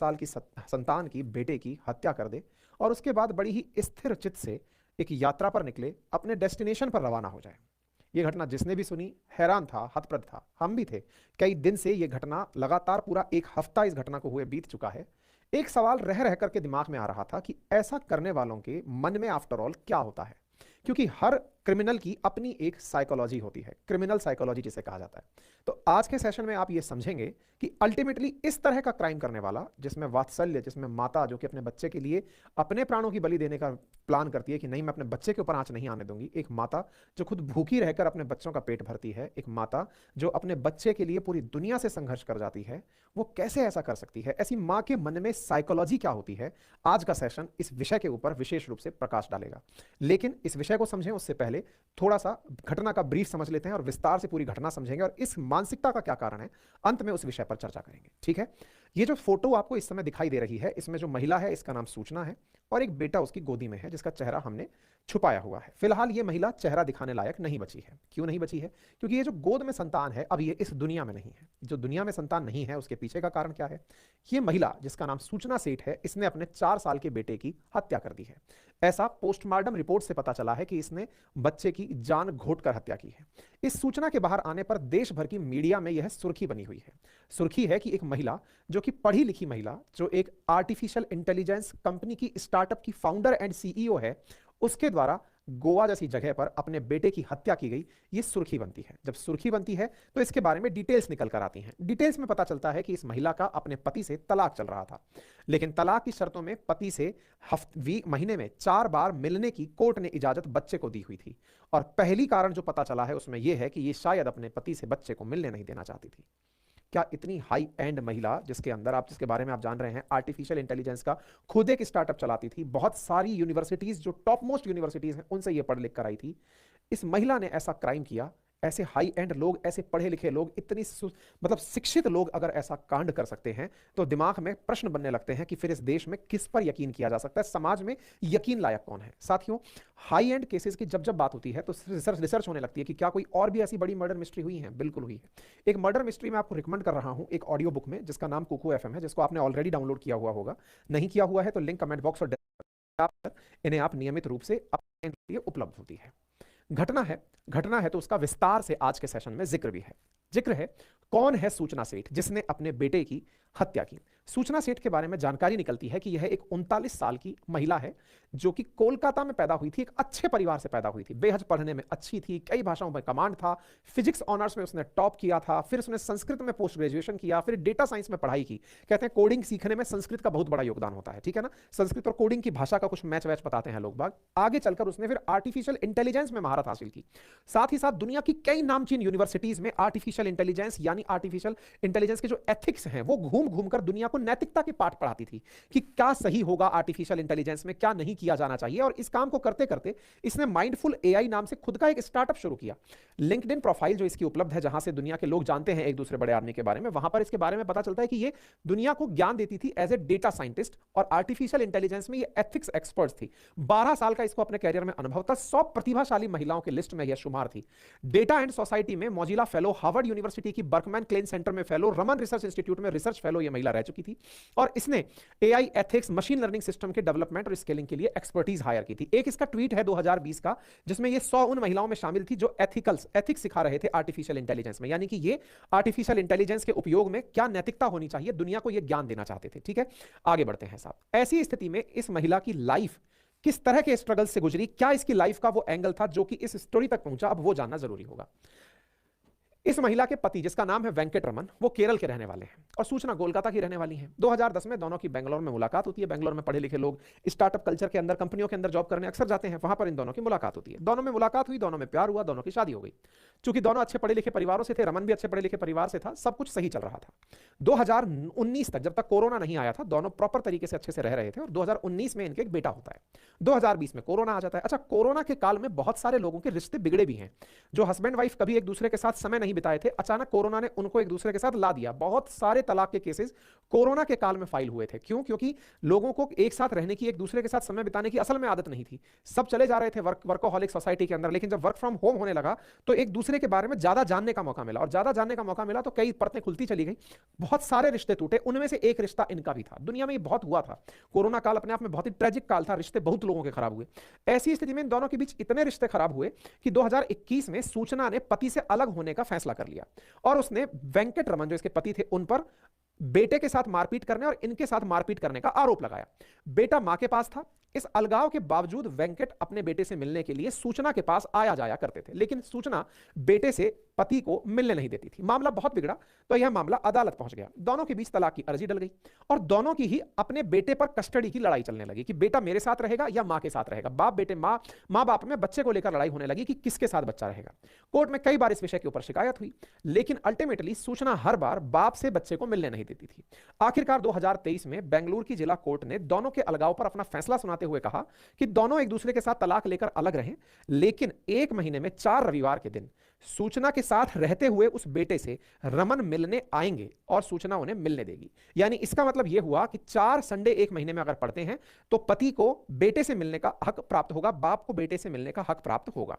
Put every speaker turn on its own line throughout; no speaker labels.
साल की संतान की, बेटे की हत्या कर दे और उसके बाद बड़ी ही स्थिर चित्त से एक यात्रा पर निकले, अपने डेस्टिनेशन पर रवाना हो जाए। ये घटना जिसने भी सुनी हैरान था, हतप्रभ था, हम भी थे। कई दिन से ये घटना लगातार, पूरा एक हफ्ता इस घटना को हुए बीत चुका है। एक सवाल रह रह करके दिमाग में आ रहा था कि ऐसा करने वालों के मन में आफ्टर ऑल क्या होता है, क्योंकि हर क्रिमिनल की अपनी एक साइकोलॉजी होती है, क्रिमिनल साइकोलॉजी जिसे कहा जाता है। तो आज के सेशन में आप ये समझेंगे कि अल्टीमेटली इस तरह का क्राइम करने वाला, जिसमें वात्सल्य, जिसमें माता जो कि अपने बच्चे के लिए अपने प्राणों की बलि देने का प्लान करती है कि नहीं मैं अपने बच्चे के ऊपर आंच नहीं आने दूंगी, एक माता जो खुद भूखी रहकर अपने बच्चों का पेट भरती है, एक माता जो अपने बच्चे के लिए पूरी दुनिया से संघर्ष कर जाती है, वो कैसे ऐसा कर सकती है? ऐसी मां के मन में साइकोलॉजी क्या होती है? आज का सेशन इस विषय के ऊपर विशेष रूप से प्रकाश डालेगा। लेकिन इस विषय को समझें उससे पहले थोड़ा सा घटना का ब्रीफ समझ लेते हैं और विस्तार से पूरी घटना समझेंगे और इस मानसिकता का क्या कारण है, अंत में उस विषय पर चर्चा करेंगे। ठीक है? ये जो फोटो आपको इस समय दिखाई दे रही है, इसमें जो महिला है इसका नाम सूचना है और एक बेटा उसकी गोदी में है जिसका चेहरा हमने छुपाया हुआ है। फिलहाल ये महिला चेहरा दिखाने लायक नहीं बची है। क्यों नहीं बची है? क्योंकि ये जो गोद में संतान है अब ये इस दुनिया में नहीं है। जो दुनिया में संतान नहीं है उसके पीछे का कारण क्या है? ये महिला जिसका नाम सूचना सेठ है, इसने अपने 4 साल के बेटे की हत्या कर दी है। ऐसा पोस्टमार्टम रिपोर्ट से पता चला है कि इसने बच्चे की जान घोंटकर हत्या की है। इस सूचना के बाहर आने पर देश भर की मीडिया में यह सुर्खी बनी हुई है। सुर्खी है कि एक महिला जो कि पढ़ी लिखी महिला, जो एक आर्टिफिशियल इंटेलिजेंस कंपनी की स्टार्टअप की फाउंडर एंड सीईओ है, उसके द्वारा गोवा जैसी जगह पर अपने बेटे की हत्या की गई, ये सुर्खी बनती है। जब सुर्खी बनती है तो इसके बारे में डिटेल्स निकल कर आती हैं। डिटेल्स में पता चलता है कि इस महिला का अपने पति से तलाक चल रहा था, लेकिन तलाक की शर्तों में पति से महीने में 4 बार मिलने की कोर्ट ने इजाजत बच्चे को दी हुई थी। और पहली कारण जो पता चला है उसमें यह है कि ये शायद अपने पति से बच्चे को मिलने नहीं देना चाहती थी। क्या इतनी हाई एंड महिला, जिसके अंदर आप, जिसके बारे में आप जान रहे हैं, आर्टिफिशियल इंटेलिजेंस का खुद एक स्टार्टअप चलाती थी, बहुत सारी यूनिवर्सिटीज जो टॉप मोस्ट यूनिवर्सिटीज हैं उनसे ये पढ़ लिख कर आई थी, इस महिला ने ऐसा क्राइम किया। ऐसे हाई एंड लोग, ऐसे पढ़े लिखे लोग, इतनी मतलब शिक्षित लोग अगर ऐसा कांड कर सकते हैं तो दिमाग में प्रश्न बनने लगते हैं कि फिर इस देश में किस पर यकीन किया जा सकता है, समाज में यकीन लायक कौन है। साथियों, हाई एंड केसेस की जब जब बात होती है तो रिसर्च होने लगती है कि क्या कोई और भी ऐसी बड़ी मर्डर मिस्ट्री हुई है। बिल्कुल हुई है। एक मर्डर मिस्ट्री मैं आपको रिकमेंड कर रहा हूं एक ऑडियो बुक में, जिसका नाम कुकू एफएम है, जिसको आपने ऑलरेडी डाउनलोड किया हुआ होगा। नहीं किया हुआ है तो लिंक कमेंट बॉक्स और इन्हें आप नियमित रूप से अपने लिए उपलब्ध होती है। घटना है तो उसका विस्तार से आज के सेशन में जिक्र भी है। जिक्र है कौन है सूचना सेठ जिसने अपने बेटे की हत्या की। सूचना सेठ के बारे में जानकारी निकलती है कि यह एक 39 साल की महिला है जो कि कोलकाता में पैदा हुई थी, एक अच्छे परिवार से पैदा हुई थी, बेहद पढ़ने में अच्छी थी, कई भाषाओं में कमांड था, फिजिक्स ऑनर्स में उसने टॉप किया था, फिर उसने संस्कृत में पोस्ट ग्रेजुएशन किया, फिर डेटा साइंस में पढ़ाई की। कहते हैं कोडिंग सीखने में संस्कृत का बहुत बड़ा योगदान होता है, ठीक है ना? संस्कृत और कोडिंग की भाषा का कुछ मैच वैच बताते हैं लोग बाग। आगे चलकर उसने फिर आर्टिफिशियल इंटेलिजेंस में महारत हासिल की। साथ ही साथ दुनिया की कई नामचीन यूनिवर्सिटीज में आर्टिफिशियल इंटेलिजेंस यानी आर्टिफिशियल इंटेलिजेंस के जो एथिक्स हैं वो घूम घूम कर दुनिया को नैतिकता के पाठ पढ़ाती थी कि क्या सही होगा आर्टिफिशियल इंटेलिजेंस में, क्या नहीं किया जाना चाहिए। और इस काम को करते करते इसने माइंडफुल एआई नाम से खुद का एक स्टार्टअप शुरू किया। लिंक्डइन प्रोफाइल जो इसकी उपलब्ध है, जहां से दुनिया के लोग जानते हैं एक दूसरे बड़े आदमी के बारे में, वहां पर इसके बारे में पता चलता है कि ये दुनिया को ज्ञान देती थी एज ए डेटा साइंटिस्ट और आर्टिफिशियल इंटेलिजेंस में ये एथिक्स एक्सपर्ट थी। 12 साल का इसको अपने कैरियर में अनुभव था। 100 प्रतिभाशाली महिलाओं की लिस्ट में यह शुमार थी। डेटा एंड सोसाइटी में मौजिला फेलो, हार्वर्ड यूनिवर्सिटी की बर्कमैन क्लेन सेंटर में फेलो, रमन रिसर्च इंस्टीट्यूट में रिसर्च फेलो यह महिला रह चुकी थी। और इसने AI, ethics, machine learning system के डेवलपमेंट और स्केलिंग के लिए एक्सपर्टीज हायर की थी। एक इसका ट्वीट है 2020 का, जिसमें ये 100 उन महिलाओं में शामिल थी जो एथिक्स सिखा रहे थे आर्टिफिशियल इंटेलिजेंस में, यानी कि ये आर्टिफिशियल इंटेलिजेंस के उपयोग में क्या नैतिकता होनी चाहिए, दुनिया को ये ज्ञान देना चाहते थे। ठीक है, आगे बढ़ते हैं साहब। ऐसी स्थिति में इस महिला की लाइफ किस तरह के स्ट्रगल से गुजरी, क्या इसकी लाइफ का वो एंगल था जो कि इस स्टोरी तक पहुंचा, अब वो जानना जरूरी होगा। इस महिला के पति, जिसका नाम है वेंकट रमन, वो केरल के रहने वाले हैं और सूचना कोलकाता की रहने वाली हैं। 2010 में दोनों की बेंगलोर में मुलाकात होती है। बेंगलोर में पढ़े लिखे लोग स्टार्टअप कल्चर के अंदर, कंपनियों के अंदर जॉब करने अक्सर जाते हैं, वहां पर इन दोनों की मुलाकात होती है। दोनों में मुलाकात हुई, दोनों में प्यार हुआ, दोनों की शादी हो गई। चूंकि दोनों अच्छे पढ़े लिखे परिवारों से थे, रमन भी अच्छे पढ़े लिखे परिवार से था, सब कुछ सही चल रहा था। 2019 तक, जब तक कोरोना नहीं आया था, दोनों प्रॉपर तरीके से अच्छे से रह रहे थे और 2019 में इनके एक बेटा होता है। 2020 में कोरोना आ जाता है। अच्छा, कोरोना के काल में बहुत सारे लोगों के रिश्ते बिगड़े भी हैं। जो हस्बैंड वाइफ कभी एक दूसरे के साथ समय नहीं नहीं बिताए थे, अचानक कोरोना ने उनको एक दूसरे के साथ ला दिया। बहुत सारे तलाक के केसेस कोरोना के काल में फाइल हुए थे। क्यों? क्योंकि लोगों को एक साथ रहने की, एक दूसरे के साथ समय बिताने की असल में आदत नहीं थी। सब चले जा रहे थे वर्कोहॉलिक सोसाइटी के अंदर, लेकिन जब वर्क फ्रॉम होम होने लगा तो एक दूसरे के बारे में ज्यादा जानने का मौका मिला, और ज्यादा जानने का मौका मिला तो कई परतें खुलती चली गई, बहुत सारे रिश्ते टूटे। उनमें से एक रिश्ता इनका भी था। दुनिया में ये बहुत हुआ था। कोरोना काल अपने आप में बहुत ही ट्रेजिक काल था, रिश्ते बहुत लोगों के खराब हुए। ऐसी स्थिति में इन दोनों के बीच इतने रिश्ते खराब हुए कि 2021 में सूचना ने पति से अलग होने का फैसला कर लिया, और उसने वेंकट रमन जो इसके पति थे उन पर बेटे के साथ मारपीट करने और इनके साथ मारपीट करने का आरोप लगाया। बेटा मां के पास था। इस अलगाव के बावजूद वेंकट अपने बेटे से मिलने के लिए सूचना के पास आया जाया करते थे, लेकिन सूचना बेटे से पति को मिलने नहीं देती थी। मामला बहुत बिगड़ा तो यह मामला अदालत पहुंच गया। दोनों के बीच तलाक की अर्जी डल गई और दोनों की ही अपने बेटे पर कस्टडी की लड़ाई चलने लगी कि बेटा मेरे साथ रहेगा या मां के साथ रहेगा। बाप बेटे, मां बाप में बच्चे को लेकर लड़ाई होने लगी कि किसके साथ बच्चा रहेगा। कोर्ट में कई बार इस विषय के ऊपर शिकायत हुई, लेकिन अल्टीमेटली सूचना हर बार बाप से बच्चे को मिलने नहीं देती थी। आखिरकार 2023 में बेंगलुरु की जिला कोर्ट ने दोनों के अलगाव पर अपना फैसला सुनाते हुए कहा कि दोनों एक दूसरे के साथ तलाक लेकर अलग रहें, लेकिन एक महीने में 4 रविवार के दिन सूचना के साथ रहते हुए उस बेटे से रमन मिलने आएंगे और सूचना उन्हें मिलने देगी। यानी इसका मतलब यह हुआ कि 4 संडे एक महीने में अगर पड़ते हैं तो पति को बेटे से मिलने का हक प्राप्त होगा, बाप को बेटे से मिलने का हक प्राप्त होगा।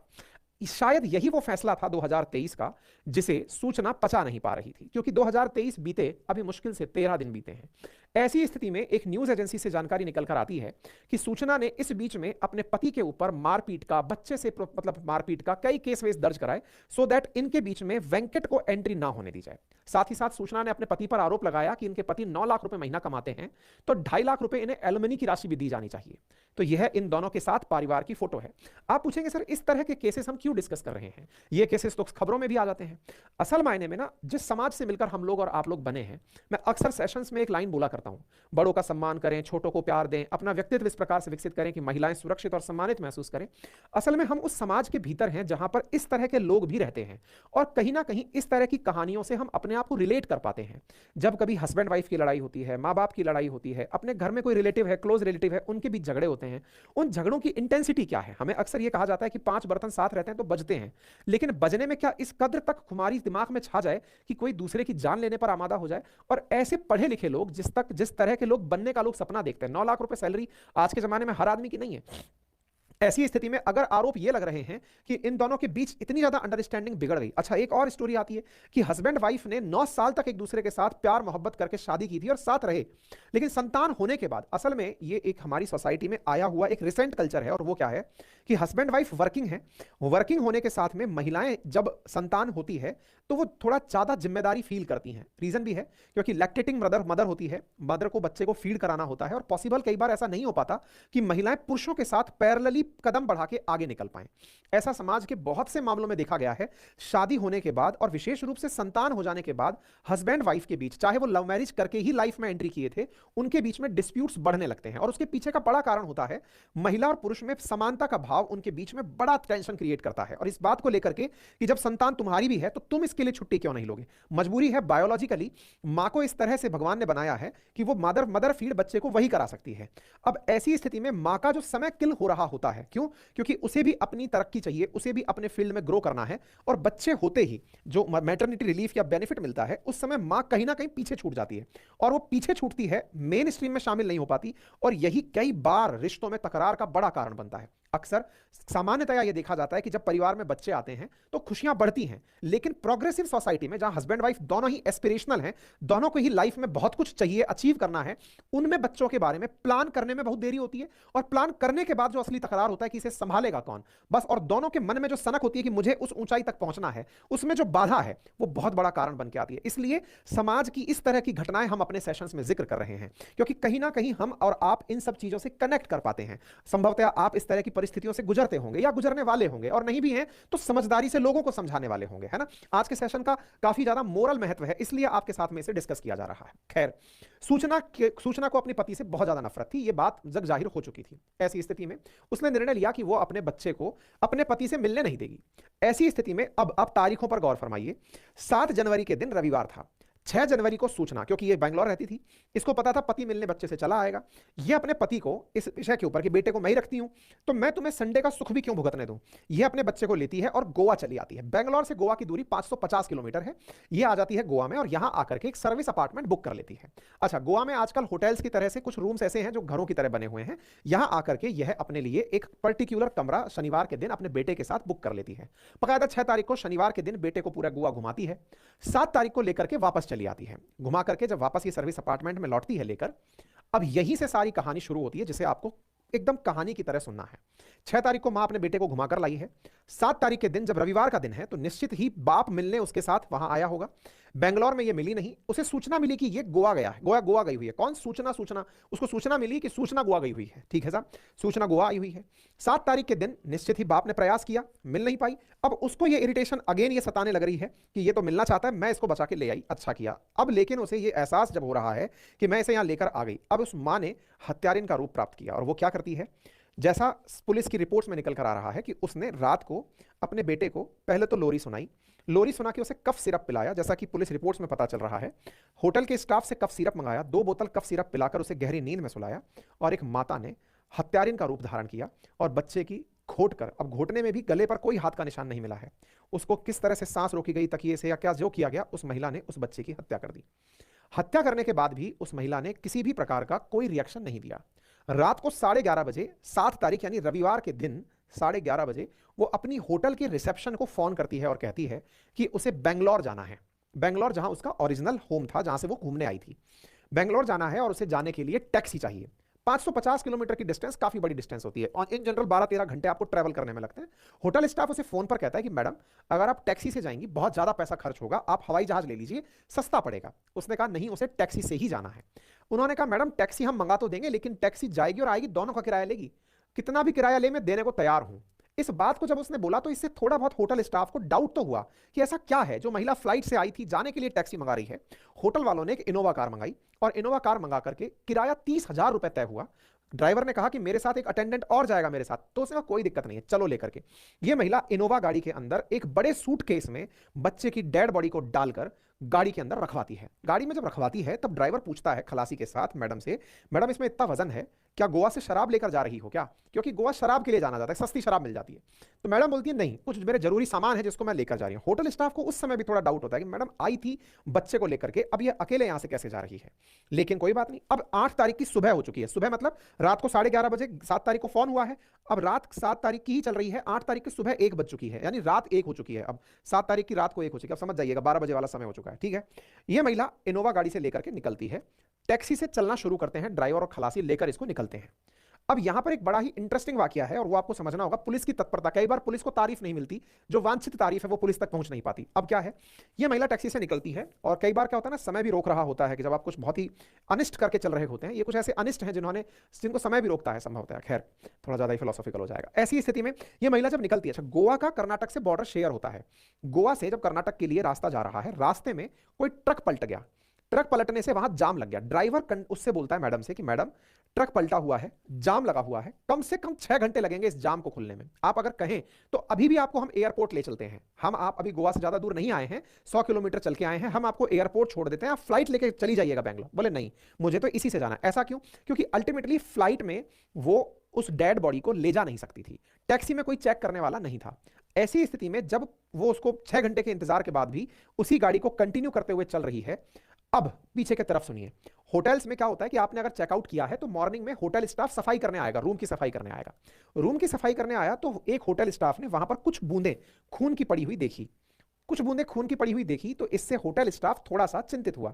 शायद यही वो फैसला था 2023 का जिसे सूचना पचा नहीं पा रही थी, क्योंकि 2023 बीते अभी मुश्किल से 13 दिन बीते हैं। ऐसी स्थिति में एक न्यूज एजेंसी से जानकारी निकल कर आती है कि सूचना ने इस बीच में अपने पति के ऊपर मारपीट का, बच्चे से मतलब मारपीट का कई केस वेस दर्ज कराए, सो दैट इनके बीच में वेंकट को एंट्री ना होने दी जाए। साथ ही साथ सूचना ने अपने पति पर आरोप लगाया कि इनके पति 9 लाख रुपए महीना कमाते हैं, तो 2.5 लाख रुपए इन्हें एलुमनी की राशि भी दी जानी चाहिए। तो यह इन दोनों के साथ परिवार की फोटो है। आप पूछेंगे सर इस तरह के केसेस हम क्यों डिस्कस कर रहे हैं? ये केसेस तो खबरों में भी आ जाते हैं। असल मायने में ना, जिस समाज से मिलकर हम लोग और आप लोग बने हैं, मैं अक्सर सेशंस में एक लाइन बोला करता हूं, बड़ों का सम्मान करें, छोटों को प्यार दें, अपना व्यक्तित्व इस प्रकार से विकसित करें कि महिलाएं सुरक्षित और सम्मानित महसूस करें। असल में हम उस समाज के भीतर हैं जहां पर इस तरह के लोग भी रहते हैं, और कहीं ना कहीं इस तरह की कहानियों से हम अपने आप को रिलेट कर पाते हैं। जब कभी हस्बैंड वाइफ की लड़ाई होती है, माँ बाप की लड़ाई होती है, अपने घर में कोई रिलेटिव है, क्लोज रिलेटिव है, उनके बीच झगड़े होते हैं, उन झगड़ों की इंटेंसिटी क्या है? हमें अक्सर यह कहा जाता है कि 5 बर्तन साथ रहते हैं तो बजते हैं, लेकिन बजने में क्या इस कद्र तक हमारी दिमाग में छा जाए कि कोई दूसरे की जान लेने पर आमादा हो जाए? और ऐसे पढ़े लिखे लोग, जिस तरह के लोग बनने का लोग सपना देखते हैं, 9 लाख रुपए सैलरी आज के जमाने में हर आदमी की नहीं है। ऐसी स्थिति में अगर आरोप ये लग रहे हैं कि इन दोनों के बीच इतनी ज्यादा अंडरस्टैंडिंग बिगड़ गई। अच्छा, एक और स्टोरी आती है कि हस्बैंड वाइफ ने 9 साल तक एक दूसरे के साथ प्यार मोहब्बत करके शादी की थी और साथ रहे, लेकिन संतान होने के बाद, असल में ये एक हमारी सोसाइटी में आया हुआ एक रिसेंट कल्चर है, और वो क्या है कि हस्बैंड वाइफ वर्किंग है, वर्किंग होने के साथ में महिलाएं जब संतान होती है तो वो थोड़ा ज्यादा जिम्मेदारी फील करती हैं। रीजन भी है क्योंकि लैक्टेटिंग मदर होती है, मदर को बच्चे को फीड कराना होता है, और पॉसिबल कई बार ऐसा नहीं हो पाता कि महिलाएं पुरुषों के साथ पैरेलली कदम बढ़ा के आगे निकल पाएं। ऐसा समाज के बहुत से मामलों में देखा गया है। शादी होने के बाद और विशेष रूप से संतान हो जाने के बाद हस्बैंड वाइफ के बीच, चाहे वो लव मैरिज करके ही लाइफ में एंट्री किए थे, उनके बीच में डिस्प्यूट्स बढ़ने लगते हैं, और उसके पीछे का बड़ा कारण होता है महिला और पुरुष में समानता का भाव उनके बीच में बड़ा टेंशन क्रिएट करता है, और इस बात को लेकर के कि जब संतान तुम्हारी भी है तो तुम इसके लिए छुट्टी क्यों नहीं लोगे? मजबूरी है, बायोलॉजिकली मां को इस तरह से भगवान ने बनाया है कि वो मदर फीड बच्चे को वही करा सकती है। अब ऐसी स्थिति में मां का जो समय किल हो रहा होता है, क्यों? क्योंकि उसे भी अपनी तरक्की चाहिए, उसे भी अपने फील्ड में ग्रो करना है, और बच्चे होते ही जो मैटरनिटी रिलीफ या बेनिफिट मिलता है उस समय मां कहीं ना कहीं पीछे छूट जाती है, और वो पीछे छूटती है, मेन स्ट्रीम में शामिल नहीं हो पाती, और यही कई बार रिश्तों में तकरार का बड़ा कारण बनता है। अक्सर सामान्यतया यह देखा जाता है कि जब परिवार में बच्चे आते हैं तो खुशियां बढ़ती हैं, लेकिन प्रोग्रेसिव सोसाइटी में जहां हस्बैंड वाइफ दोनों ही एस्पिरेशनल हैं, दोनों को ही लाइफ में बहुत कुछ चाहिए, अचीव करना है, उनमें बच्चों के बारे में प्लान करने में बहुत देरी होती है, और प्लान करने के बाद जो असली तकरार होता है कि इसे संभालेगा कौन, बस, और दोनों के मन में जो सनक होती है कि मुझे उस ऊंचाई तक पहुंचना है, उसमें जो बाधा है वो बहुत बड़ा कारण बन के आती है। इसलिए समाज की इस तरह की घटनाएं हम अपने सेशंस में जिक्र कर रहे हैं, क्योंकि कहीं ना कहीं हम और आप इन सब चीजों से कनेक्ट कर पाते हैं। संभवतः आप इस तरह की परिस्थितियों से गुजरते होंगे या गुजरने वाले होंगे, और नहीं भी हैं तो समझदारी से लोगों को समझाने वाले होंगे, है ना? आज के सेशन का काफी ज्यादा मोरल महत्व है, इसलिए आपके साथ में इसे डिस्कस किया जा रहा है। खैर, सूचना को अपने पति से बहुत ज्यादा नफरत थी, यह बात जग जाहिर हो चुकी थी। ऐसी स्थिति में उसने निर्णय लिया कि वो अपने बच्चे को अपने पति से मिलने नहीं देगी। ऐसी स्थिति में अब तारीखों पर गौर फरमाइए। 7 जनवरी के दिन रविवार था। 6 जनवरी को सूचना, क्योंकि ये बैंगलोर रहती थी, इसको पता था पति मिलने बच्चे से चला आएगा। ये अपने पति को इस विषय के ऊपर कि बेटे को मैं ही रखती हूं, तो मैं तुम्हें संडे का सुख भी क्यों भुगतने दूं, ये अपने बच्चे को लेती है और गोवा चली आती है। बैंगलोर से गोवा की दूरी 550 किलोमीटर है। ये आ जाती है गोवा में और यहां आकर के एक सर्विस अपार्टमेंट बुक कर लेती है। अच्छा, गोवा में आजकल होटल्स की तरह से कुछ रूम्स ऐसे हैं जो घरों की तरह बने हुए हैं। यहां आकर के यह अपने लिए एक पर्टिकुलर कमरा शनिवार के दिन अपने बेटे के साथ बुक कर लेती है। बकायदा 6 तारीख को शनिवार के दिन बेटे को पूरा गोवा घुमाती है। 7 तारीख को लेकर के वापस चली आती है। घुमा करके जब वापस ये सर्विस अपार्टमेंट में लौटती है लेकर, अब यहीं से सारी कहानी शुरू होती है जिसे आपको एकदम कहानी की तरह सुनना है। 6 तारीख को मां अपने बेटे को घुमाकर लाई है। 7 तारीख के दिन जब रविवार का दिन है तो निश्चित ही बाप मिलने उसके साथ वहां आया होगा। बेंगलोर में ये मिली नहीं, उसे सूचना मिली कि ये गोवा गया है, गोवा गई हुई है। कौन? सूचना उसको सूचना मिली कि सूचना गोवा गई हुई है। ठीक है साहब, सूचना गोवा आई हुई है। 7 तारीख के दिन निश्चित ही बाप ने प्रयास किया, मिल नहीं पाई। अब उसको ये इरिटेशन अगेन ये सताने लग रही है कि ये तो मिलना चाहता है, मैं इसको बचा के ले आई, अच्छा किया। अब लेकिन उसे ये एहसास जब हो रहा है कि मैं इसे यहां लेकर आ गई, अब उस मां ने हत्यारिन का रूप प्राप्त किया। और वो क्या करती है, जैसा पुलिस की रिपोर्ट्स में निकल कर आ रहा है कि उसने रात को अपने बेटे को पहले तो लोरी सुनाई, लोरी सुना के उसे कफ सिरप पिलाया, जैसा कि पुलिस रिपोर्ट्स में पता चल रहा है। होटल के स्टाफ से कफ सिरप मंगाया, 2 बोतल कफ सिरप पिलाकर उसे गहरी नींद में सुलाया। और एक माता ने हत्यारिन का रूप धारण किया और बच्चे की घोट कर, अब घोटने में भी गले पर कोई हाथ का निशान नहीं मिला है, उसको किस तरह से सांस रोकी गई तकिए से या क्या जो किया गया, उस महिला ने उस बच्चे की हत्या कर दी। हत्या करने के बाद भी उस महिला ने किसी भी प्रकार का कोई रिएक्शन नहीं दिया। रात को 11:30 बजे 7 तारीख यानी रविवार के दिन 11:30 बजे वो अपनी होटल के रिसेप्शन को फोन करती है और कहती है कि उसे बेंगलोर जाना है। बेंगलोर जहां उसका ओरिजिनल होम था, जहां से वो घूमने आई थी, बेंगलोर जाना है और उसे जाने के लिए टैक्सी चाहिए। 550 किलोमीटर की डिस्टेंस काफी बड़ी डिस्टेंस होती है और इन जनरल 12-13 घंटे आपको ट्रैवल करने में लगते हैं। होटल स्टाफ उसे फोन पर कहता है कि मैडम अगर आप टैक्सी से जाएंगी बहुत ज्यादा पैसा खर्च होगा, आप हवाई जहाज ले लीजिए, सस्ता पड़ेगा। उसने कहा नहीं, उसे टैक्सी से ही जाना है। उन्होंने कहा मैडम टैक्सी हम मंगा तो देंगे, लेकिन टैक्सी जाएगी और आएगी दोनों का किराया लेगी, कितना भी किराया ले मैं देने को तैयार हूं। इस बात को जब उसने बोला तो इससे थोड़ा बहुत होटल स्टाफ को डाउट तो हुआ कि ऐसा क्या है जो महिला फ्लाइट से आई थी, जाने के लिए टैक्सी मंगा रही है। होटल वालों ने एक इनोवा कार मंगाई और इनोवा कार मंगा करके किराया 30,000 रुपए तय हुआ। ड्राइवर ने कहा कि मेरे साथ एक अटेंडेंट और जाएगा मेरे साथ, तो उसने कहा कोई दिक्कत नहीं है, चलो लेकर के। ये महिला इनोवा गाड़ी के अंदर एक बड़े सूटकेस में बच्चे की डेड बॉडी को डालकर गाड़ी के अंदर रखवाती है। गाड़ी में जब रखवाती है तब ड्राइवर पूछता है खलासी के साथ मैडम से, मैडम इसमें इतना वजन है, क्या गोवा से शराब लेकर जा रही हो क्या? क्योंकि गोवा शराब के लिए जाना जाता है, सस्ती शराब मिल जाती है। तो मैडम बोलती है नहीं, कुछ मेरे जरूरी सामान है जिसको मैं लेकर जा रही हूं। होटल स्टाफ को उस समय भी थोड़ा डाउट होता है कि मैडम आई थी बच्चे को लेकर के, अब ये अकेले यहां से कैसे जा रही है। लेकिन कोई बात नहीं, अब 8 तारीख की सुबह हो चुकी है। सुबह मतलब रात को 11:30 बजे 7 तारीख को फोन हुआ है, अब रात 7 तारीख की ही चल रही है, 8 तारीख की सुबह 1 बज चुकी है, यानी रात 1 हो चुकी है। अब 7 तारीख की रात को 1 हो चुकी है, अब समझ जाइएगा 12 बजे वाला समय हो चुका है। ठीक है, ये महिला इनोवा गाड़ी से लेकर के निकलती है, टैक्सी से चलना शुरू करते हैं, ड्राइवर और खलासी लेकर इसको निकलते हैं। अब यहां पर एक बड़ा ही इंटरेस्टिंग वाकया है और वो आपको समझना होगा, पुलिस की तत्परता। कई बार पुलिस को तारीफ नहीं मिलती, जो वांछित तारीफ है वो पुलिस तक पहुंच नहीं पाती। अब क्या है, ये महिला टैक्सी से निकलती है और कई बार क्या होता है ना, समय भी रोक रहा होता है कि जब आप कुछ बहुत ही अनिष्ट करके चल रहे होते हैं, ये कुछ ऐसे अनिष्ट हैं जिनको समय भी रोकता है संभवतः, खैर थोड़ा ज्यादा ही फिलोसॉफिकल हो जाएगा। ऐसी स्थिति में ये महिला जब निकलती है, अच्छा गोवा का कर्नाटक से बॉर्डर शेयर होता है, गोवा से जब कर्नाटक के लिए रास्ता जा रहा है, रास्ते में कोई ट्रक पलट गया, ट्रक पलटने से वहां जाम लग गया। ड्राइवर उससे बोलता है मैडम से कि मैडम ट्रक पलटा हुआ है, जाम लगा हुआ है, कम से कम 6 घंटे लगेंगे इस जाम को खुलने में, आप अगर कहें तो अभी भी आपको हम एयरपोर्ट ले चलते हैं, आप अभी गोवा से ज्यादा दूर नहीं आए हैं, 100 किलोमीटर चल के आए हैं, हम आपको एयरपोर्ट छोड़ देते हैं, आप फ्लाइट लेके चली जाइएगा बेंगलोर। बोले नहीं, मुझे तो इसी से जाना है। ऐसा क्यों? क्योंकि अल्टीमेटली फ्लाइट में वो उस डेड बॉडी को ले जा नहीं सकती थी, टैक्सी में कोई चेक करने वाला नहीं था। ऐसी स्थिति में जब वो उसको 6 घंटे के इंतजार के बाद भी उसी गाड़ी को कंटिन्यू करते हुए चल रही है। अब पीछे की तरफ सुनिए, होटल्स में क्या होता है कि आपने अगर चेकआउट किया है तो मॉर्निंग में होटल स्टाफ सफाई करने आएगा, रूम की सफाई करने आएगा। रूम की सफाई करने आया तो एक होटल स्टाफ ने वहां पर कुछ बूंदें खून की पड़ी हुई देखी, कुछ बूंदें खून की पड़ी हुई देखी, तो इससे होटल स्टाफ थोड़ा सा चिंतित हुआ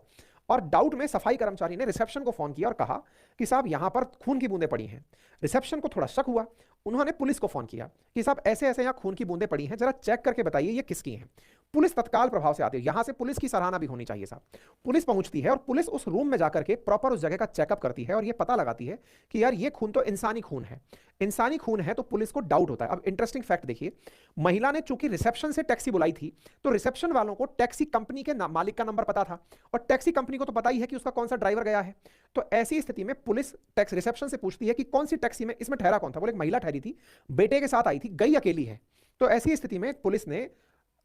और डाउट में सफाई कर्मचारी ने रिसेप्शन को फोन किया और कहा कि साहब यहां पर खून की बूंदें पड़ी हैं। रिसेप्शन को थोड़ा शक हुआ, उन्होंने पुलिस को फोन किया कि साहब ऐसे ऐसे यहां खून की बूंदें पड़ी हैं, जरा चेक करके बताइए ये किसकी हैं। पुलिस तत्काल प्रभाव से आती है, यहां से पुलिस की सराहना भी होनी चाहिए साहब। पुलिस पहुंचती है और पुलिस उस रूम में जाकर के प्रॉपर उस जगह का चेकअप करती है और ये पता लगाती है कि यार ये खून तो इंसानी खून है, इंसानी खून है, तो पुलिस को डाउट होता है। अब इंटरेस्टिंग फैक्ट देखिए, महिला ने चूंकि रिसेप्शन से टैक्सी बुलाई थी तो रिसेप्शन वालों को टैक्सी कंपनी के मालिक का नंबर पता था और टैक्सी कंपनी को तो पता ही है कि उसका कौन सा ड्राइवर गया है। तो ऐसी स्थिति में पुलिस टैक्स रिसेप्शन से पूछती है कि कौन सी टैक्सी में, इसमें ठहरा कौन था? बोले एक महिला ठहरी थी, बेटे के साथ आई थी, गई अकेली है। तो ऐसी स्थिति में पुलिस ने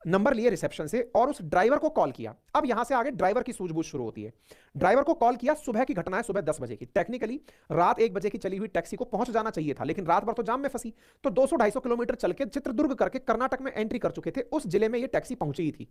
नंबर लिए रिसेप्शन से और उस ड्राइवर को कॉल किया। अब यहां से आगे ड्राइवर की सूझबूझ शुरू होती है। ड्राइवर को कॉल किया, सुबह की घटना है, सुबह 10 बजे की। टेक्निकली रात 1 बजे की चली हुई टैक्सी को पहुंच जाना चाहिए था, लेकिन रात भर तो जाम में फंसी, तो 200-250 किलोमीटर चल के चित्रदुर्ग करके कर्नाटक में एंट्री कर चुके थे। उस जिले में ये टैक्सी पहुंची ही थी।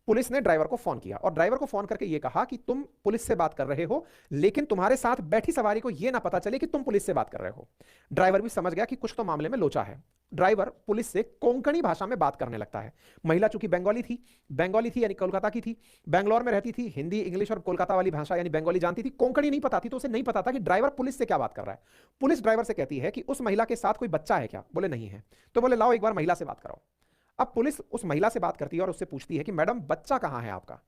पुलिस ने ड्राइवर को फोन किया और ड्राइवर को फोन करके ये कहा कि तुम पुलिस से बात कर रहे हो, लेकिन तुम्हारे साथ बैठी सवारी को यह ना पता चले कि तुम पुलिस से बात कर रहे हो। ड्राइवर भी समझ गया कि कुछ तो मामले में लोचा है। ड्राइवर पुलिस से कोंकणी भाषा में बात करने लगता है। महिला चूंकि बंगाली थी यानी कोलकाता की थी, बैंगलोर में रहती थी, हिंदी, इंग्लिश और कोलकाता वाली भाषा यानी बंगाली जानती थी, कोंकणी नहीं पता थी, तो उसे नहीं पता था कि ड्राइवर पुलिस से क्या बात कर रहा है। पुलिस ड्राइवर से कहती है कि उस महिला के साथ कोई बच्चा है क्या? बोले नहीं है। तो बोले लाओ एक बार महिला से बात कराओ। अब पुलिस उस महिला से बात करती है और उससे पूछती है कि मैडम बच्चा कहां है आपका?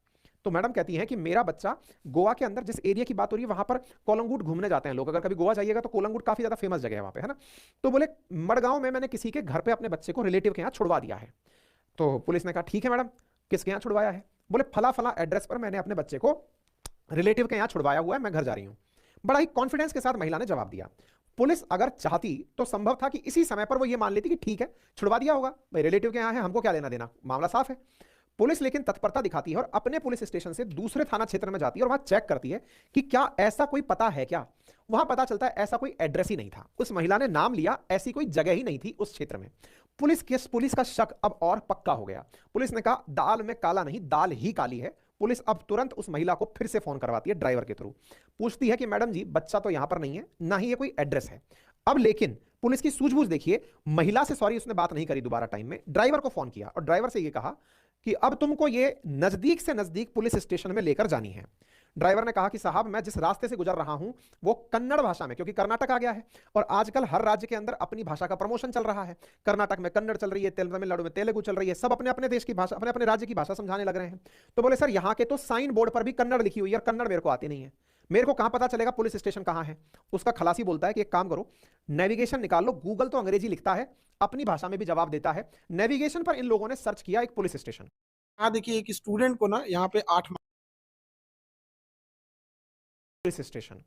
तो मैडम कहती है कि मेरा बच्चा गोवा के अंदर, जिस एरिया की बात हो रही है वहां पर कोलंगुट घूमने जाते हैं लोग, अगर कभी गोवा जाइएगा तो कोलंगुट काफी ज्यादा फेमस जगह है वहां पे, है ना। तो बोले मडगांव में मैंने किसी के घर पे अपने बच्चे को रिलेटिव के यहाँ छुड़वा दिया है। तो पुलिस ने कहा ठीक है मैडम, किसके यहाँ छुड़वाया है? बोले फला फला एड्रेस पर मैंने अपने बच्चे को रिलेटिव के यहाँ छुड़वाया हुआ है, मैं घर जा रही हूँ। बड़ा ही कॉन्फिडेंस के साथ महिला ने जवाब दिया। पुलिस अगर चाहती तो संभव था कि इसी समय पर वो ये मान लेती कि ठीक है छुड़वा दिया होगा, भाई रिलेटिव के यहाँ है, हमको क्या लेना देना, मामला साफ है। पुलिस लेकिन तत्परता दिखाती है और अपने पुलिस स्टेशन से दूसरे थाना क्षेत्र में जाती है और वहां चेक करती है कि क्या ऐसा कोई पता है क्या। वहां पता चलता है ऐसा कोई एड्रेस ही नहीं था। उस महिला ने नाम लिया, ऐसी कोई जगह ही नहीं थी उस क्षेत्र में। पुलिस का शक अब और पक्का हो गया। पुलिस ने कहा दाल में काला नहीं, दाल ही काली है। पुलिस अब तुरंत उस महिला को फिर से फोन करवाती है ड्राइवर के थ्रू, पूछती है कि मैडम जी बच्चा तो यहां पर नहीं है, ना ही ये कोई एड्रेस है। अब लेकिन पुलिस की सूझबूझ देखिए, महिला से सॉरी उसने बात नहीं करी दोबारा टाइम में, ड्राइवर को फोन किया और ड्राइवर से ये कहा कि अब तुमको ये नजदीक से नजदीक पुलिस स्टेशन में लेकर जानी है। ड्राइवर ने कहा कि साहब मैं जिस रास्ते से गुजर रहा हूं वो कन्नड़ भाषा में, क्योंकि कर्नाटक आ गया है और आजकल हर राज्य के अंदर अपनी भाषा का प्रमोशन चल रहा है। कर्नाटक में कन्नड़ चल रही है, तमिलनाडु में तेलुगु चल रही है, सब अपने अपने देश की भाषा, अपने अपने राज्य की भाषा समझाने लग रहे हैं। तो बोले सर यहाँ के तो साइन बोर्ड पर भी कन्नड़ लिखी हुई है और कन्नड़ मेरे को आती नहीं है, मेरे को कहां पता चलेगा पुलिस स्टेशन कहां है? उसका खलासी बोलता है कि एक काम करो, नेविगेशन निकाल लो, गूगल तो अंग्रेजी लिखता है, अपनी भाषा में भी जवाब देता है। नेविगेशन पर इन लोगों ने सर्च किया एक पुलिस स्टेशन।
हाँ देखिए, एक स्टूडेंट को ना यहाँ पे 8
पुलिस स्टेशन,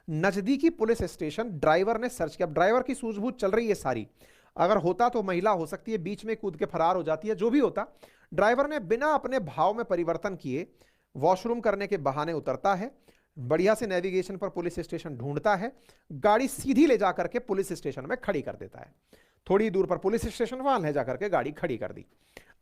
नजदीकी पुलिस स्टेशन ड्राइवर ने सर्च किया। अब ड्राइवर की सूझबूझ चल रही है सारी, अगर होता तो महिला हो सकती है, बीच में कूद के फरार हो जाती है, जो भी होता, ड्राइवर ने बिना अपने भाव में परिवर्तन किए वॉशरूम करने के बहाने उतरता है, बढ़िया से नेविगेशन पर पुलिस स्टेशन ढूंढता है, गाड़ी सीधी ले जाकर के पुलिस स्टेशन में खड़ी कर देता है। थोड़ी दूर पर पुलिस स्टेशन, वहां ले जाकर के गाड़ी खड़ी कर दी।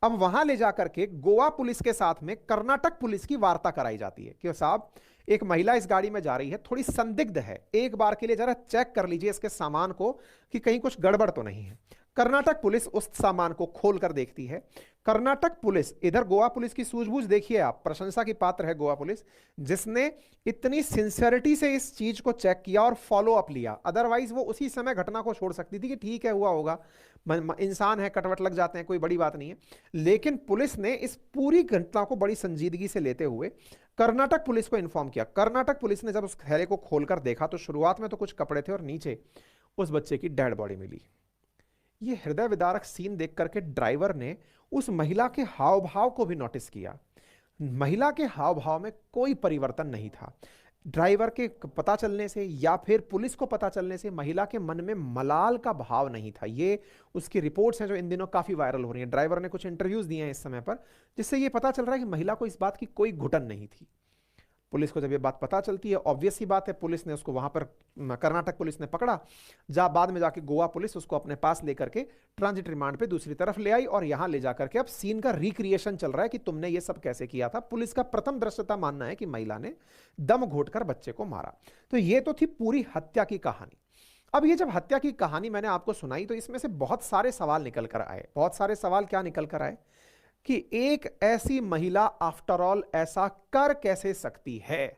अब वहां ले जाकर के गोवा पुलिस के साथ में कर्नाटक पुलिस की वार्ता कराई जाती है कि साहब एक महिला इस गाड़ी में जा रही है, थोड़ी संदिग्ध है, एक बार के लिए जरा चेक कर लीजिए इसके सामान को कि कहीं कुछ गड़बड़ तो नहीं है। कर्नाटक पुलिस उस सामान को खोल कर देखती है। कर्नाटक पुलिस, इधर गोवा पुलिस की सूझबूझ देखिए आप, प्रशंसा की पात्र है गोवा पुलिस, जिसने इतनी सिंसियरिटी से इस चीज को चेक किया और फॉलो अप लिया। अदरवाइज वो उसी समय घटना को छोड़ सकती थी कि ठीक है हुआ होगा, इंसान है, कटवट लग जाते हैं, कोई बड़ी बात नहीं है। लेकिन पुलिस ने इस पूरी घटना को बड़ी संजीदगी से लेते हुए कर्नाटक पुलिस को इन्फॉर्म किया। कर्नाटक पुलिस ने जब उस थैले को खोलकर देखा तो शुरुआत में तो कुछ कपड़े थे और नीचे उस बच्चे की डेड बॉडी मिली। ये हृदय विदारक सीन देख करके ड्राइवर ने उस महिला के हाव भाव को भी नोटिस किया। महिला के हाव भाव में कोई परिवर्तन नहीं था। ड्राइवर के पता चलने से या फिर पुलिस को पता चलने से महिला के मन में मलाल का भाव नहीं था। ये उसकी रिपोर्ट्स हैं जो इन दिनों काफी वायरल हो रही हैं। ड्राइवर ने कुछ इंटरव्यूज दिए हैं इस समय पर, जिससे ये पता चल रहा है कि महिला को इस बात की कोई घुटन नहीं थी। पुलिस को जब ये बात पता चलती है, ऑब्वियस ही बात है, पुलिस ने उसको वहां पर, कर्नाटक पुलिस ने पकड़ा, बाद में जाके गोवा पुलिस उसको अपने पास लेकर के ट्रांजिट रिमांड पे दूसरी तरफ ले आई और यहां ले जाकर के अब सीन का रिक्रिएशन चल रहा है कि तुमने ये सब कैसे किया था। पुलिस का प्रथम दृश्यता मानना है कि महिला ने दम घोटकर बच्चे को मारा। तो ये तो थी पूरी हत्या की कहानी। अब ये जब हत्या की कहानी मैंने आपको सुनाई तो इसमें से बहुत सारे सवाल निकल कर आए। बहुत सारे सवाल क्या निकल कर आए कि एक ऐसी महिला आफ्टर ऑल ऐसा कर कैसे सकती है?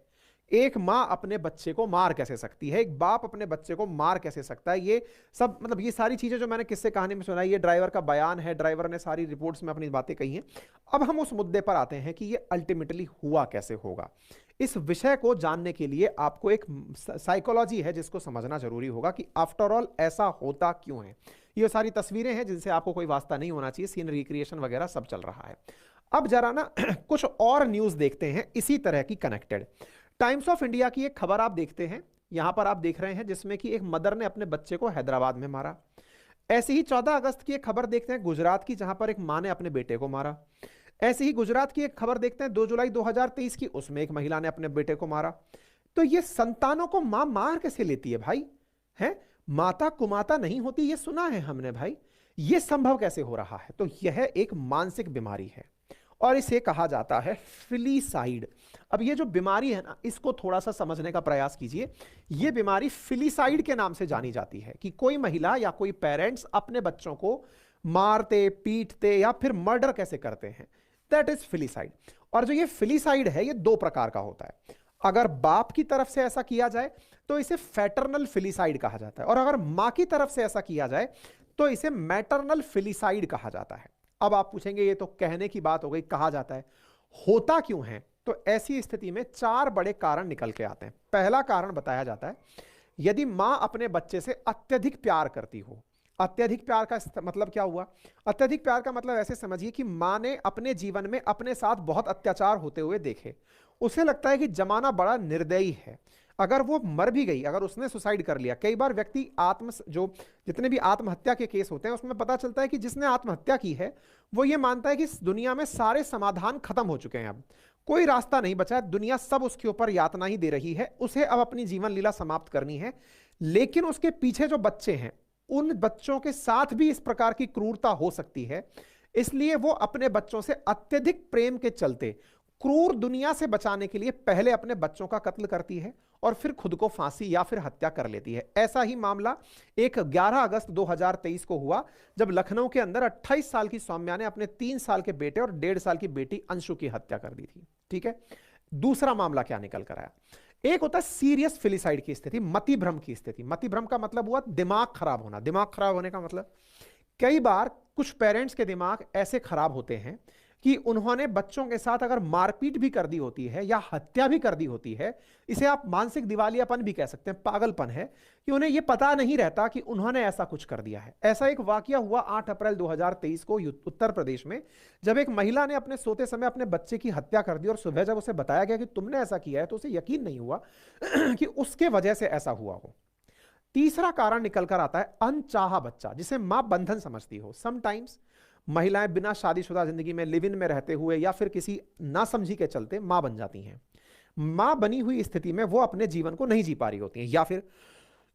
एक मां अपने बच्चे को मार कैसे सकती है? एक बाप अपने बच्चे को मार कैसे सकता है? ये सब, मतलब ये सारी चीजें जो मैंने किस्से कहानी में सुनाई, ये ड्राइवर का बयान है, ड्राइवर ने सारी रिपोर्ट्स में अपनी बातें कही हैं। अब हम उस मुद्दे पर आते हैं कि ये अल्टीमेटली हुआ कैसे होगा। इस विषय को जानने के लिए आपको एक साइकोलॉजी है जिसको समझना जरूरी होगा कि आफ्टर ऑल ऐसा होता क्यों है। ये सारी तस्वीरें हैं जिनसे आपको कोई वास्ता नहीं होना चाहिए, सीन रिक्रिएशन वगैरह सब चल रहा है। अब जरा ना कुछ और न्यूज देखते हैं इसी तरह की कनेक्टेड। टाइम्स ऑफ इंडिया की एक खबर आप देखते हैं, यहां पर आप देख रहे हैं, जिसमें कि एक मदर ने अपने बच्चे को हैदराबाद में मारा। ऐसे ही 14 अगस्त की एक खबर देखते हैं गुजरात की, जहां पर एक मां ने अपने बेटे को मारा। ऐसे ही गुजरात की एक खबर देखते हैं 2 जुलाई 2023 की, उसमें एक महिला ने अपने बेटे को मारा। तो ये संतानों को मां मार कैसे लेती है भाई? है, माता कुमाता नहीं होती, ये सुना है हमने भाई। ये संभव कैसे हो रहा है? तो यह एक मानसिक बीमारी है और इसे कहा जाता है फिलीसाइड। अब ये जो बीमारी है ना, इसको थोड़ा सा समझने का प्रयास कीजिए। ये बीमारी फिलीसाइड के नाम से जानी जाती है कि कोई महिला या कोई पेरेंट्स अपने बच्चों को मारते, पीटते या फिर मर्डर कैसे करते हैं, दैट इज फिलीसाइड। और जो ये फिलीसाइड है, ये 2 प्रकार का होता है। अगर बाप की तरफ से ऐसा किया जाए तो इसे फैटर्नल फिलीसाइड कहा जाता है, और अगर मां की तरफ से ऐसा किया जाए तो इसे मैटरनल फिलीसाइड कहा जाता है। अब आप पूछेंगे ये तो कहने की बात हो गई, कहा जाता है, होता क्यों है? तो ऐसी स्थिति में 4 बड़े कारण निकल के आते हैं। पहला कारण बताया जाता है, यदि मां अपने बच्चे से अत्यधिक प्यार करती हो। अत्यधिक प्यार का मतलब क्या हुआ? अत्यधिक प्यार का मतलब ऐसे समझिए कि मां ने अपने जीवन में अपने साथ बहुत अत्याचार होते हुए देखे। उसे लगता है कि जमाना बड़ा निर्दयी है, अगर वो मर भी गई, अगर उसने सुसाइड कर लिया। कई बार व्यक्ति जितने भी आत्महत्या के केस होते हैं उसमें पता चलता है कि जिसने आत्महत्या की है वो ये मानता है कि इस दुनिया में सारे समाधान खत्म हो चुके हैं, अब कोई रास्ता नहीं बचा है, दुनिया सब उसके ऊपर यातना ही दे रही है, उसे अब अपनी जीवन लीला समाप्त करनी है। लेकिन उसके पीछे जो बच्चे हैं, उन बच्चों के साथ भी इस प्रकार की क्रूरता हो सकती है, इसलिए वो अपने बच्चों से अत्यधिक प्रेम के चलते क्रूर दुनिया से बचाने के लिए पहले अपने बच्चों का कत्ल करती है और फिर खुद को फांसी या फिर हत्या कर लेती है। ऐसा ही मामला एक 11 अगस्त 2023 को हुआ, जब लखनऊ के अंदर 28 साल की सौम्या ने अपने 3 साल के बेटे और 1.5 साल की बेटी अंशु की हत्या कर दी थी। ठीक है, दूसरा मामला क्या निकल कर आया? एक होता है सीरियस फिलिसाइड की स्थिति, मति भ्रम की स्थिति। मति भ्रम का मतलब हुआ दिमाग खराब होना। दिमाग खराब होने का मतलब, कई बार कुछ पेरेंट्स के दिमाग ऐसे खराब होते हैं कि उन्होंने बच्चों के साथ अगर मारपीट भी कर दी होती है या हत्या भी कर दी होती है, इसे आप मानसिक दिवालियापन भी कह सकते हैं, पागलपन है, कि उन्हें यह पता नहीं रहता कि उन्होंने ऐसा कुछ कर दिया है। ऐसा एक वाकया हुआ 8 अप्रैल 2023 को उत्तर प्रदेश में, जब एक महिला ने अपने सोते समय अपने बच्चे की हत्या कर दी और सुबह जब उसे बताया गया कि तुमने ऐसा किया है तो उसे यकीन नहीं हुआ कि उसके वजह से ऐसा हुआ हो। तीसरा कारण निकल कर आता है अनचाहा बच्चा, जिसे मां बंधन समझती हो। समटाइम्स महिलाएं बिना शादीशुदा जिंदगी में लिव इन में रहते हुए या फिर किसी नासमझी के चलते मां बन जाती हैं। मां बनी हुई स्थिति में वो अपने जीवन को नहीं जी पा रही होती हैं, या फिर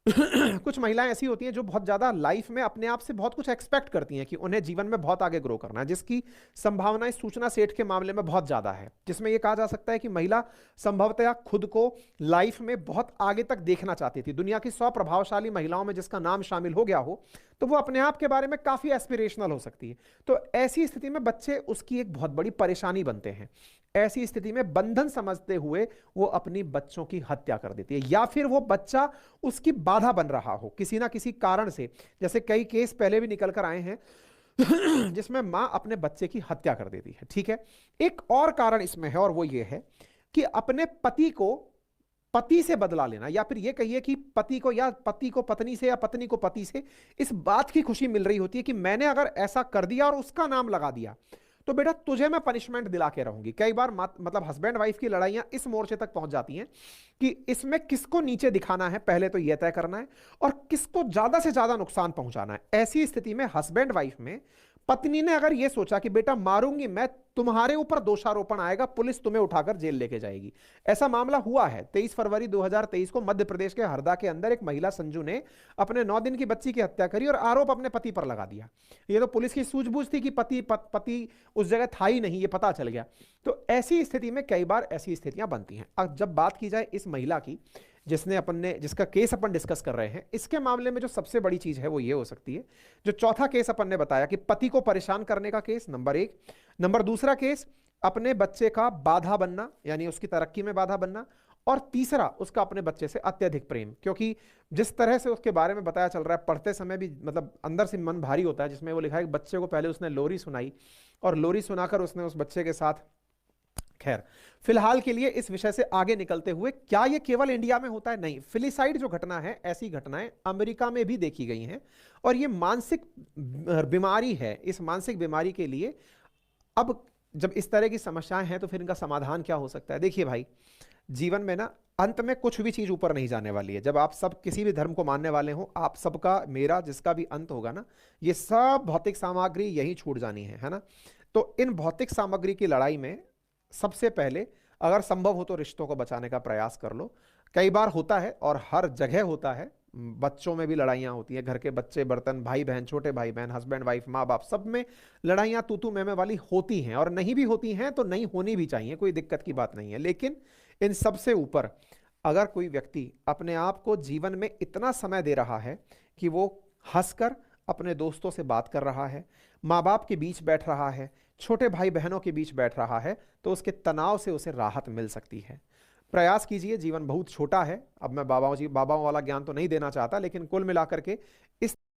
कुछ महिलाएं ऐसी होती हैं जो बहुत ज्यादा लाइफ में अपने आप से बहुत कुछ एक्सपेक्ट करती हैं कि उन्हें जीवन में बहुत आगे ग्रो करना है, जिसकी संभावनाएं सूचना सेठ के मामले में बहुत ज्यादा है, जिसमें यह कहा जा सकता है कि महिला संभवतया खुद को लाइफ में बहुत आगे तक देखना चाहती थी। दुनिया की 100 प्रभावशाली महिलाओं में जिसका नाम शामिल हो गया हो तो वो अपने आप के बारे में काफी एस्पिरेशनल हो सकती है। तो ऐसी स्थिति में बच्चे उसकी एक बहुत बड़ी परेशानी बनते हैं। ऐसी स्थिति में बंधन समझते हुए वो अपनी बच्चों की हत्या कर देती है, या फिर वो बच्चा उसकी बाधा बन रहा हो किसी ना किसी कारण से। जैसे कई केस पहले भी निकल कर आए हैं जिसमें मां अपने बच्चे की हत्या कर देती है। ठीक है, एक और कारण इसमें है, और वो ये है कि अपने पति से बदला लेना, या फिर ये कहिए कि पति को पत्नी से या पत्नी को पति से इस बात की खुशी मिल रही होती है कि मैंने अगर ऐसा कर दिया और उसका नाम लगा दिया तो बेटा तुझे मैं पनिशमेंट दिला के रहूंगी। कई बार मतलब हस्बैंड वाइफ की लड़ाइयां इस मोर्चे तक पहुंच जाती हैं कि इसमें किसको नीचे दिखाना है पहले तो यह तय करना है, और किसको ज्यादा से ज्यादा नुकसान पहुंचाना है। ऐसी स्थिति में हस्बैंड वाइफ में पत्नी ने अगर यह सोचा कि बेटा मारूंगी मैं, तुम्हारे ऊपर दोषारोपण आएगा, पुलिस तुम्हें उठाकर जेल लेके जाएगी। ऐसा मामला हुआ है। 23 फरवरी 2023 को मध्य प्रदेश के हरदा के अंदर एक महिला संजू ने अपने 9 दिन की बच्ची की हत्या करी और आरोप अपने पति पर लगा दिया। ये तो पुलिस की सूझबूझ थी कि पति उस जगह था ही नहीं, ये पता चल गया। तो ऐसी स्थिति में कई बार ऐसी स्थितियां बनती हैं। अब जब बात की जाए इस महिला की जिसका केस अपन डिस्कस कर रहे हैं, इसके मामले में जो सबसे बड़ी चीज है वो ये हो सकती है, जो चौथा केस अपन ने बताया कि पति को परेशान करने का केस, नंबर 1। नंबर दूसरा केस अपने बच्चे का बाधा बनना, यानी उसकी तरक्की में बाधा बनना, और तीसरा उसका अपने बच्चे से अत्यधिक प्रेम। क्योंकि जिस तरह से उसके बारे में बताया चल रहा है, पढ़ते समय भी मतलब अंदर से मन भारी होता है, जिसमें वो लिखा है कि बच्चे को पहले उसने लोरी सुनाई और लोरी सुनाकर उसने उस बच्चे के साथ, खैर फिलहाल के लिए इस विषय से आगे निकलते हुए, क्या यह केवल इंडिया में होता है? नहीं, फिलिसाइड जो घटना है, ऐसी घटनाएं अमेरिका में भी देखी गई हैं, और यह मानसिक बीमारी है। इस मानसिक बीमारी के लिए अब जब इस तरह की समस्याएं हैं तो फिर इनका समाधान क्या हो सकता है? देखिए भाई, जीवन में ना अंत में कुछ भी चीज ऊपर नहीं जाने वाली है। जब आप सब किसी भी धर्म को मानने वाले हो, आप सबका, मेरा, जिसका भी अंत होगा ना, ये सब भौतिक सामग्री यही छूट जानी है ना। तो इन भौतिक सामग्री की लड़ाई में सबसे पहले अगर संभव हो तो रिश्तों को बचाने का प्रयास कर लो। कई बार होता है और हर जगह होता है, बच्चों में भी लड़ाइयाँ होती हैं, घर के बच्चे बर्तन, भाई बहन, छोटे भाई बहन, हस्बैंड वाइफ, माँ बाप, सब में लड़ाइयाँ तू तू मैं वाली होती हैं, और नहीं भी होती हैं तो नहीं होनी भी चाहिए, कोई दिक्कत की बात नहीं है। लेकिन इन सबसे ऊपर अगर कोई व्यक्ति अपने आप को जीवन में इतना समय दे रहा है कि वो हंसकर अपने दोस्तों से बात कर रहा है, माँ बाप के बीच बैठ रहा है, छोटे भाई बहनों के बीच बैठ रहा है, तो उसके तनाव से उसे राहत मिल सकती है। प्रयास कीजिए, जीवन बहुत छोटा है। अब मैं बाबाओं वाला ज्ञान तो नहीं देना चाहता, लेकिन कुल मिलाकर के इस